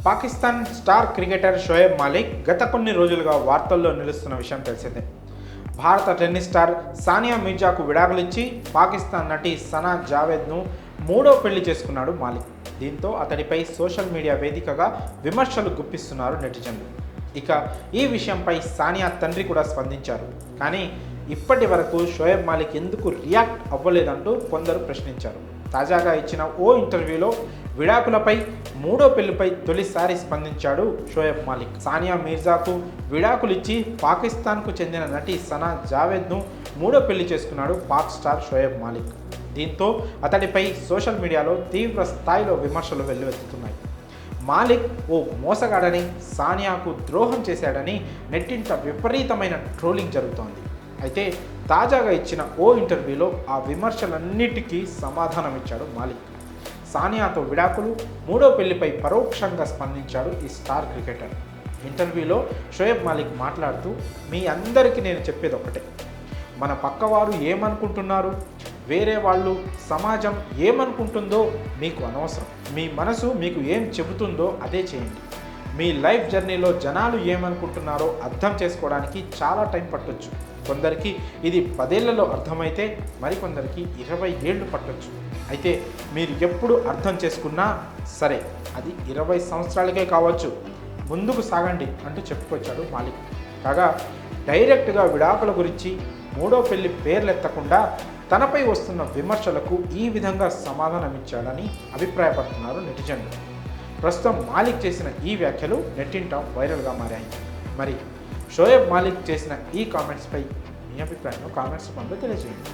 Pakistan star cricketer Shoaib Malik గత కొన్ని రోజులుగా వార్తల్లో నిలుస్తున్న విషయం తెలిసిందే. భారత టెన్నిస్ స్టార్ సానియా మీర్జాకు విడాకులిచ్చి పాకిస్తాన్ నటి సనా జావేద్ను మూడో పెళ్లి చేసుకున్నాడు మాలిక్. దీంతో అతడిపై సోషల్ మీడియా వేదికగా విమర్శలు గుప్పిస్తున్నారు నెటిజన్లు. ఇక ఈ విషయంపై సానియా తండ్రి కూడా స్పందించారు. కానీ ఇప్పటి వరకు షోయబ్ మాలిక్ ఎందుకు రియాక్ట్ అవ్వలేదంటూ కొందరు ప్రశ్నించారు. తాజాగా ఇచ్చిన ఓ ఇంటర్వ్యూలో విడాకులపై మూడో పెళ్లిపై తొలిసారి స్పందించాడు షోయబ్ మాలిక్. సానియా మీర్జాకు విడాకులిచ్చి పాకిస్తాన్కు చెందిన నటి సనా జావేద్ను మూడో పెళ్లి చేసుకున్నాడు పాక్ స్టార్ షోయబ్ మాలిక్. దీంతో అతడిపై సోషల్ మీడియాలో తీవ్ర స్థాయిలో విమర్శలు వెల్లువెత్తుతున్నాయి. మాలిక్ ఓ మోసగాడని, సానియాకు ద్రోహం చేశాడని నెట్టింట విపరీతమైన ట్రోలింగ్ జరుగుతోంది. అయితే తాజాగా ఇచ్చిన ఓ ఇంటర్వ్యూలో ఆ విమర్శలన్నిటికీ సమాధానమిచ్చాడు మాలిక్. సానియాతో విడాకులు, మూడో పెళ్లిపై పరోక్షంగా స్పందించాడు ఈ స్టార్ క్రికెటర్. ఇంటర్వ్యూలో షోయబ్ మాలిక్ మాట్లాడుతూ, మీ అందరికీ నేను చెప్పేది ఒకటే, మన పక్కవారు ఏమనుకుంటున్నారు, వేరే వాళ్ళు, సమాజం ఏమనుకుంటుందో మీకు అనవసరం. మీ మనసు మీకు ఏం చెబుతుందో అదే చేయండి. మీ లైఫ్ జర్నీలో జనాలు ఏమనుకుంటున్నారో అర్థం చేసుకోవడానికి చాలా టైం పట్టొచ్చు. కొందరికి ఇది 10 ఏళ్లలో అర్థమైతే మరికొందరికి 20 ఏళ్ళు పట్టొచ్చు. అయితే మీరు ఎప్పుడు అర్థం చేసుకున్నా సరే, అది 20 సంవత్సరాలకే కావచ్చు, ముందుకు సాగండి అంటూ చెప్పుకొచ్చాడు మాలిక్. కాగా డైరెక్ట్గా విడాకుల గురించి, మూడో పెళ్లి పేర్లెత్తకుండా తనపై వస్తున్న విమర్శలకు ఈ విధంగా సమాధానమిచ్చాడని అభిప్రాయపడుతున్నారు నెటిజన్లు. ప్రస్తుతం మాలిక్ చేసిన ఈ వ్యాఖ్యలు నెట్టింట వైరల్గా మారాయి. మరి షోయబ్ మాలిక్ చేసిన ఈ కామెంట్స్పై మీ అభిప్రాయం కామెంట్స్ రూపంలో తెలియజేయండి.